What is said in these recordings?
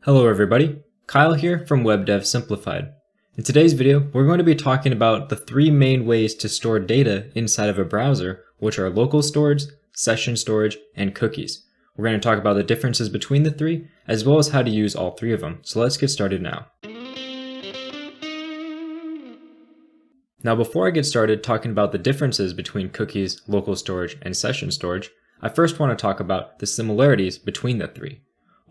Hello everybody, Kyle here from Web Dev Simplified. In today's video, we're going to be talking about the three main ways to store data inside of a browser, which are local storage, session storage, and cookies. We're going to talk about the differences between the three, as well as how to use all three of them. So let's get started now. Now before I get started talking about the differences between cookies, local storage, and session storage, I first want to talk about the similarities between the three.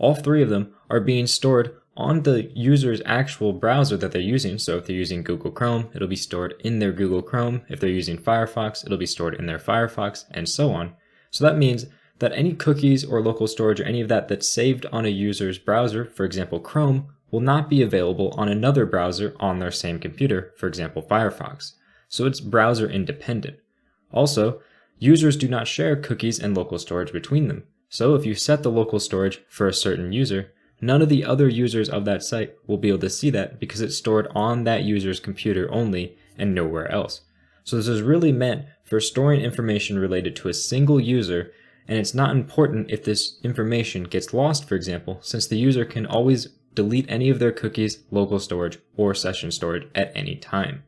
All three of them are being stored on the user's actual browser that they're using. So if they're using Google Chrome, it'll be stored in their Google Chrome. If they're using Firefox, it'll be stored in their Firefox, and so on. So that means that any cookies or local storage or any of that that's saved on a user's browser, for example Chrome, will not be available on another browser on their same computer, for example Firefox. So it's browser independent. Also, users do not share cookies and local storage between them. So if you set the local storage for a certain user, none of the other users of that site will be able to see that because it's stored on that user's computer only and nowhere else. So this is really meant for storing information related to a single user, and it's not important if this information gets lost, for example, since the user can always delete any of their cookies, local storage, or session storage at any time.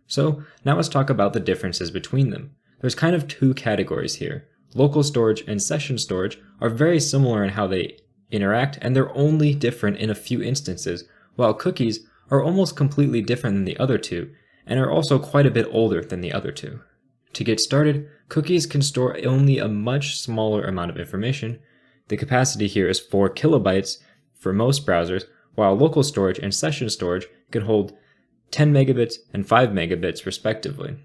So now let's talk about the differences between them. There's kind of two categories here. Local storage and session storage are very similar in how they interact, and they're only different in a few instances, while cookies are almost completely different than the other two, and are also quite a bit older than the other two. To get started, cookies can store only a much smaller amount of information. The capacity here is 4 kilobytes for most browsers, while local storage and session storage can hold 10 megabits and 5 megabits respectively.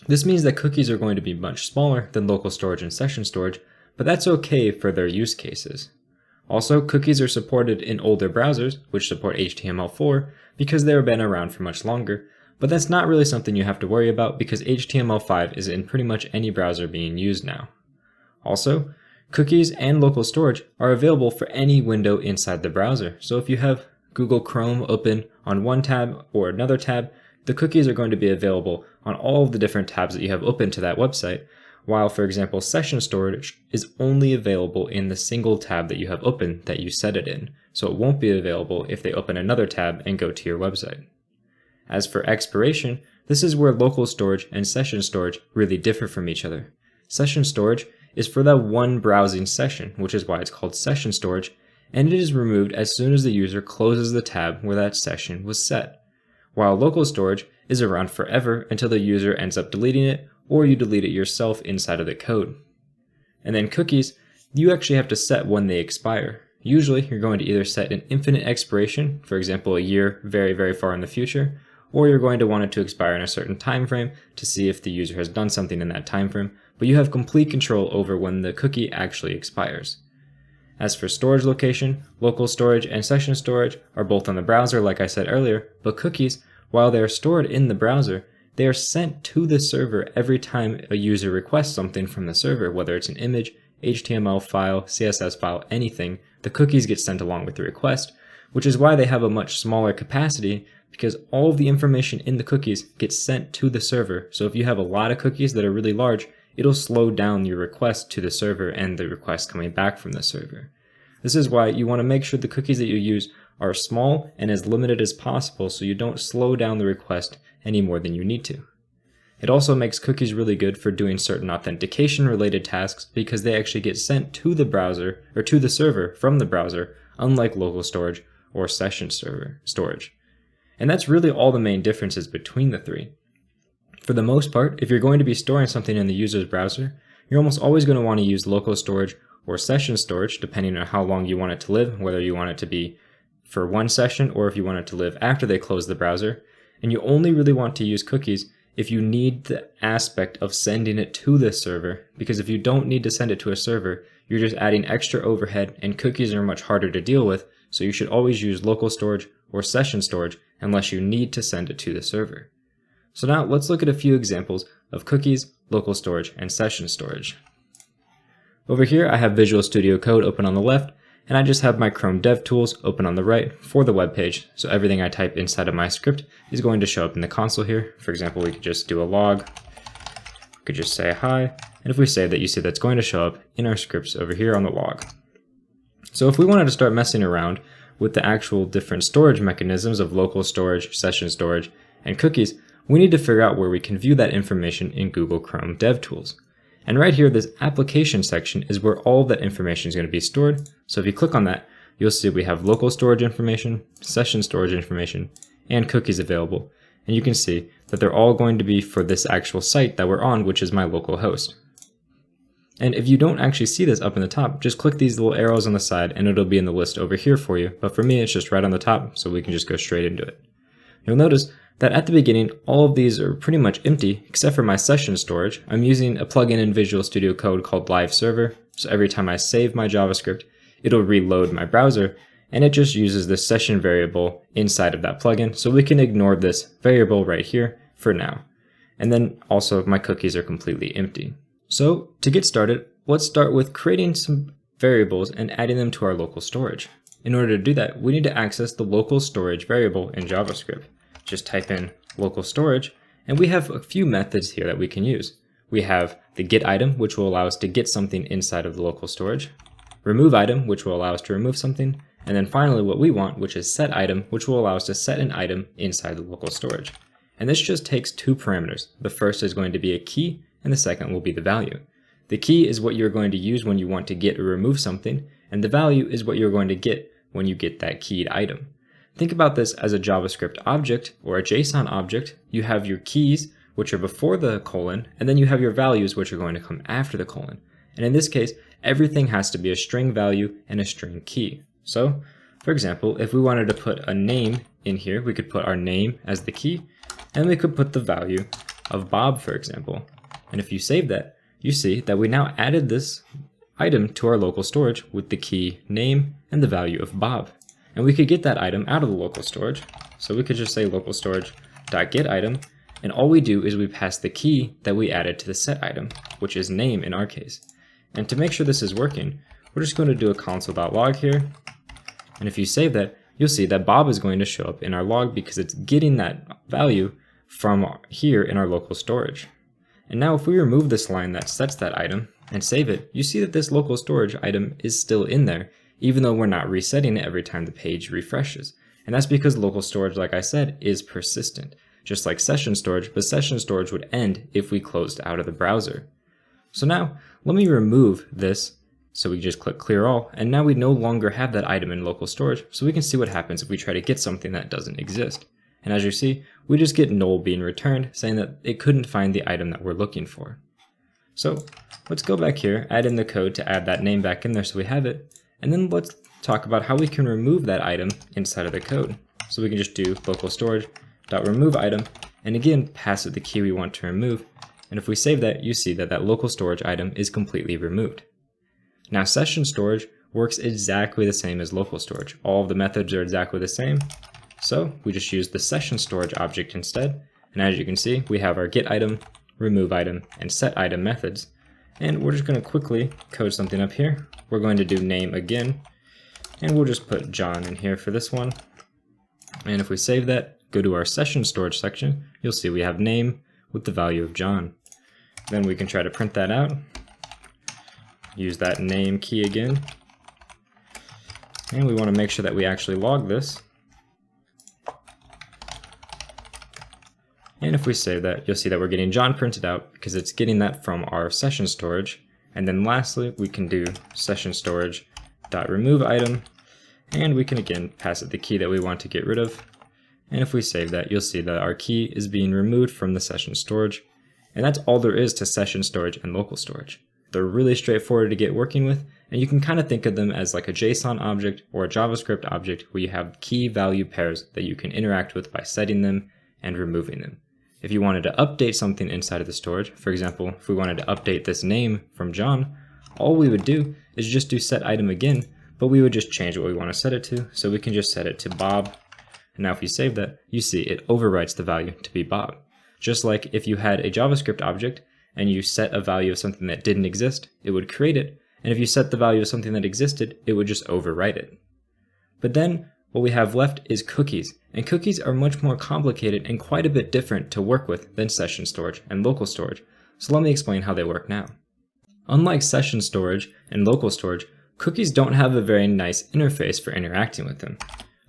This means that cookies are going to be much smaller than local storage and session storage, but that's okay for their use cases. Also, cookies are supported in older browsers, which support HTML4, because they've been around for much longer, but that's not really something you have to worry about because HTML5 is in pretty much any browser being used now. Also, cookies and local storage are available for any window inside the browser, so if you have Google Chrome open on one tab or another tab, the cookies are going to be available on all of the different tabs that you have open to that website, while, for example, session storage is only available in the single tab that you have open that you set it in, so it won't be available if they open another tab and go to your website. As for expiration, this is where local storage and session storage really differ from each other. Session storage is for that one browsing session, which is why it's called session storage, and it is removed as soon as the user closes the tab where that session was set. While local storage is around forever until the user ends up deleting it, or you delete it yourself inside of the code. And then cookies, you actually have to set when they expire. Usually you're going to either set an infinite expiration, for example a year very, very far in the future, or you're going to want it to expire in a certain time frame to see if the user has done something in that time frame, but you have complete control over when the cookie actually expires. As for storage location, local storage and session storage are both on the browser like I said earlier, but cookies, while they are stored in the browser, they are sent to the server every time a user requests something from the server, whether it's an image, HTML file, CSS file, anything, the cookies get sent along with the request, which is why they have a much smaller capacity because all of the information in the cookies gets sent to the server. So if you have a lot of cookies that are really large, it'll slow down your request to the server and the request coming back from the server. This is why you want to make sure the cookies that you use are small and as limited as possible so you don't slow down the request any more than you need to. It also makes cookies really good for doing certain authentication related tasks because they actually get sent to the browser or to the server from the browser, unlike local storage or session storage. And that's really all the main differences between the three. For the most part, if you're going to be storing something in the user's browser, you're almost always going to want to use local storage or session storage depending on how long you want it to live, whether you want it to be for one session or if you want it to live after they close the browser. And you only really want to use cookies if you need the aspect of sending it to the server, because if you don't need to send it to a server, you're just adding extra overhead and cookies are much harder to deal with, so you should always use local storage or session storage unless you need to send it to the server. So now let's look at a few examples of cookies, local storage, and session storage. Over here I have Visual Studio Code open on the left, and I just have my Chrome DevTools open on the right for the web page. So everything I type inside of my script is going to show up in the console here. For example, we could just do a log, we could just say hi, and if we save that, you see that's going to show up in our scripts over here on the log. So if we wanted to start messing around with the actual different storage mechanisms of local storage, session storage, and cookies, we need to figure out where we can view that information in Google Chrome DevTools. And right here, this application section is where all that information is going to be stored. So if you click on that, you'll see we have local storage information, session storage information, and cookies available. And you can see that they're all going to be for this actual site that we're on, which is my local host. And if you don't actually see this up in the top, just click these little arrows on the side and it'll be in the list over here for you. But for me, it's just right on the top, so we can just go straight into it. You'll notice that at the beginning, all of these are pretty much empty, except for my session storage. I'm using a plugin in Visual Studio Code called Live Server. So every time I save my JavaScript, it'll reload my browser, and it just uses this session variable inside of that plugin. So we can ignore this variable right here for now. And then also my cookies are completely empty. So to get started, let's start with creating some variables and adding them to our local storage. In order to do that, we need to access the local storage variable in JavaScript. Just type in local storage, and we have a few methods here that we can use. We have the get item, which will allow us to get something inside of the local storage, remove item, which will allow us to remove something, and then finally what we want, which is set item, which will allow us to set an item inside the local storage. And this just takes two parameters. The first is going to be a key, and the second will be the value. The key is what you're going to use when you want to get or remove something, and the value is what you're going to get when you get that keyed item. Think about this as a JavaScript object or a JSON object. You have your keys, which are before the colon, and then you have your values, which are going to come after the colon. And in this case, everything has to be a string value and a string key. So, for example, if we wanted to put a name in here, we could put our name as the key, and we could put the value of Bob, for example. And if you save that, you see that we now added this item to our local storage with the key name and the value of Bob. And we could get that item out of the local storage. So we could just say local storage.getItem, and all we do is we pass the key that we added to the set item, which is name in our case. And to make sure this is working, we're just going to do a console.log here. And if you save that, you'll see that Bob is going to show up in our log because it's getting that value from here in our local storage. And now if we remove this line that sets that item and save it, you see that this local storage item is still in there, even though we're not resetting it every time the page refreshes. And that's because local storage, like I said, is persistent, just like session storage, but session storage would end if we closed out of the browser. So now let me remove this. So we just click clear all, and now we no longer have that item in local storage, so we can see what happens if we try to get something that doesn't exist. And as you see, we just get null being returned, saying that it couldn't find the item that we're looking for. So let's go back here, add in the code to add that name back in there so we have it, and then let's talk about how we can remove that item inside of the code. So we can just do local storage.remove item, and again, pass it the key we want to remove. And if we save that, you see that that local storage item is completely removed. Now session storage works exactly the same as local storage. All of the methods are exactly the same. So we just use the session storage object instead. And as you can see, we have our get item, remove item, and set item methods. And we're just going to quickly code something up here. We're going to do name again, and we'll just put John in here for this one. And if we save that, go to our session storage section, you'll see we have name with the value of John. Then we can try to print that out. Use that name key again. And we want to make sure that we actually log this. And if we save that, you'll see that we're getting John printed out because it's getting that from our session storage. And then lastly, we can do session storage.remove item, and we can again pass it the key that we want to get rid of. And if we save that, you'll see that our key is being removed from the session storage. And that's all there is to session storage and local storage. They're really straightforward to get working with, and you can kind of think of them as like a JSON object or a JavaScript object where you have key value pairs that you can interact with by setting them and removing them. If you wanted to update something inside of the storage, for example, if we wanted to update this name from John, all we would do is just do set item again, but we would just change what we want to set it to. So we can just set it to Bob. And now if you save that, you see it overwrites the value to be Bob. Just like if you had a JavaScript object and you set a value of something that didn't exist, it would create it. And if you set the value of something that existed, it would just overwrite it. But then what we have left is cookies. And cookies are much more complicated and quite a bit different to work with than session storage and local storage. So let me explain how they work now. Unlike session storage and local storage, cookies don't have a very nice interface for interacting with them.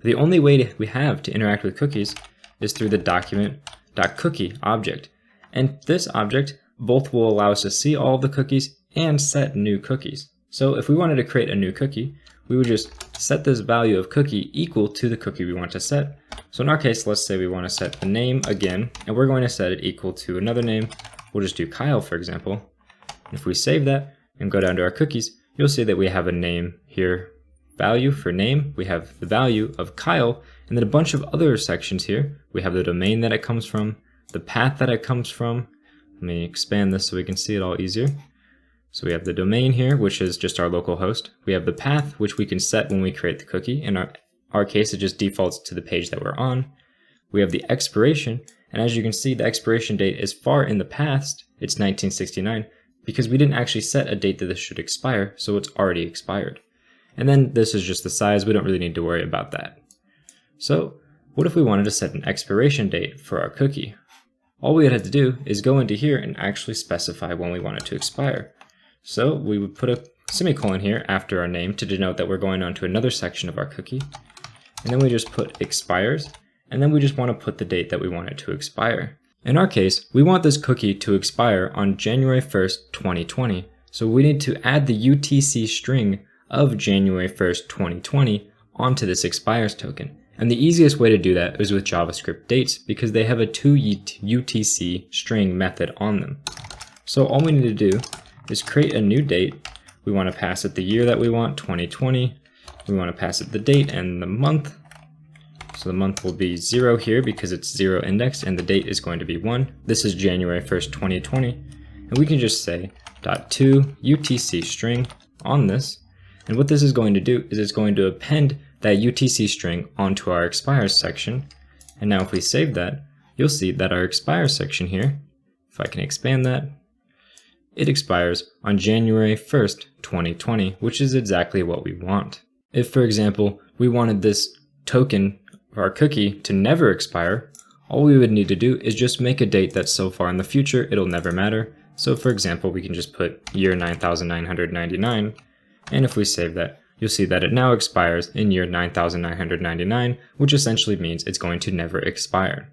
The only way we have to interact with cookies is through the document.cookie object. And this object both will allow us to see all of the cookies and set new cookies. So if we wanted to create a new cookie, we would just set this value of cookie equal to the cookie we want to set. So in our case, let's say we want to set the name again, and we're going to set it equal to another name. We'll just do Kyle, for example. And if we save that and go down to our cookies, you'll see that we have a name here, value for name. We have the value of Kyle, and then a bunch of other sections here. We have the domain that it comes from, the path that it comes from. Let me expand this so we can see it all easier. So we have the domain here, which is just our local host. We have the path, which we can set when we create the cookie. In our case, it just defaults to the page that we're on. We have the expiration, and as you can see, the expiration date is far in the past. It's 1969, because we didn't actually set a date that this should expire, so it's already expired. And then this is just the size. We don't really need to worry about that. So what if we wanted to set an expiration date for our cookie? All we would have to do is go into here and actually specify when we want it to expire. So we would put a semicolon here after our name to denote that we're going on to another section of our cookie. And then we just put expires, and then we just want to put the date that we want it to expire. In our case, we want this cookie to expire on January 1st, 2020. So we need to add the UTC string of January 1st, 2020 onto this expires token. And the easiest way to do that is with JavaScript dates, because they have a toUTC string method on them. So all we need to do is create a new date. We want to pass it the year that we want, 2020. We want to pass it the date and the month. So the month will be 0 here because it's 0 indexed, and the date is going to be 1. This is January 1st, 2020. And we can just say .toUTC string on this. And what this is going to do is it's going to append that UTC string onto our expires section. And now if we save that, you'll see that our expires section here, if I can expand that, it expires on January 1st, 2020, which is exactly what we want. If, for example, we wanted this token, or our cookie, to never expire, all we would need to do is just make a date that's so far in the future it'll never matter. So for example, we can just put year 9999, and if we save that, you'll see that it now expires in year 9999, which essentially means it's going to never expire.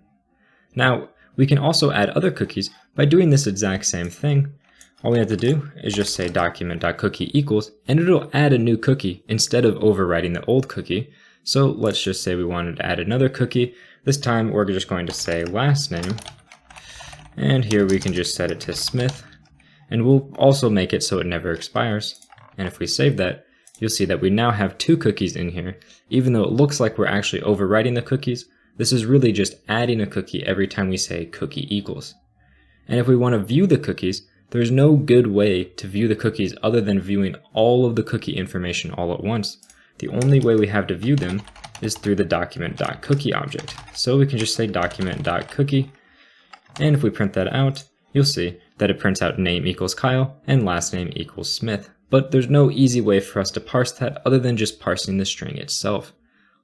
Now, we can also add other cookies by doing this exact same thing. All we have to do is just say document.cookie equals, and it'll add a new cookie instead of overwriting the old cookie. So let's just say we wanted to add another cookie. This time we're just going to say last name, and here we can just set it to Smith, and we'll also make it so it never expires. And if we save that, you'll see that we now have 2 cookies in here. Even though it looks like we're actually overwriting the cookies, this is really just adding a cookie every time we say cookie equals. And if we want to view the cookies, there's no good way to view the cookies other than viewing all of the cookie information all at once. The only way we have to view them is through the document.cookie object. So we can just say document.cookie, and if we print that out, you'll see that it prints out name equals Kyle and last name equals Smith. But there's no easy way for us to parse that other than just parsing the string itself.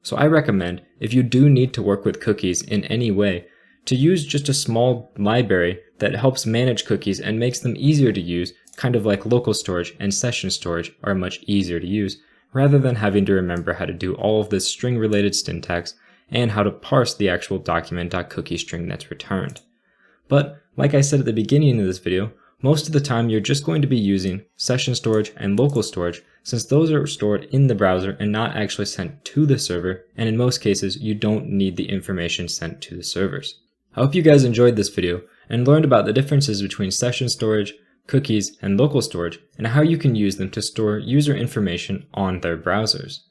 So I recommend, if you do need to work with cookies in any way, to use just a small library that helps manage cookies and makes them easier to use, kind of like local storage and session storage are much easier to use, rather than having to remember how to do all of this string-related syntax and how to parse the actual document.cookie string that's returned. But like I said at the beginning of this video, most of the time you're just going to be using session storage and local storage, since those are stored in the browser and not actually sent to the server, and in most cases you don't need the information sent to the servers. I hope you guys enjoyed this video and learned about the differences between session storage, cookies, and local storage, and how you can use them to store user information on their browsers.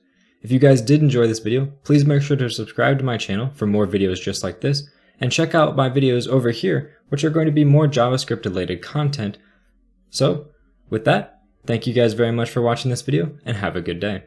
If you guys did enjoy this video, please make sure to subscribe to my channel for more videos just like this, and check out my videos over here, which are going to be more JavaScript related content. So, with that, thank you guys very much for watching this video, and have a good day.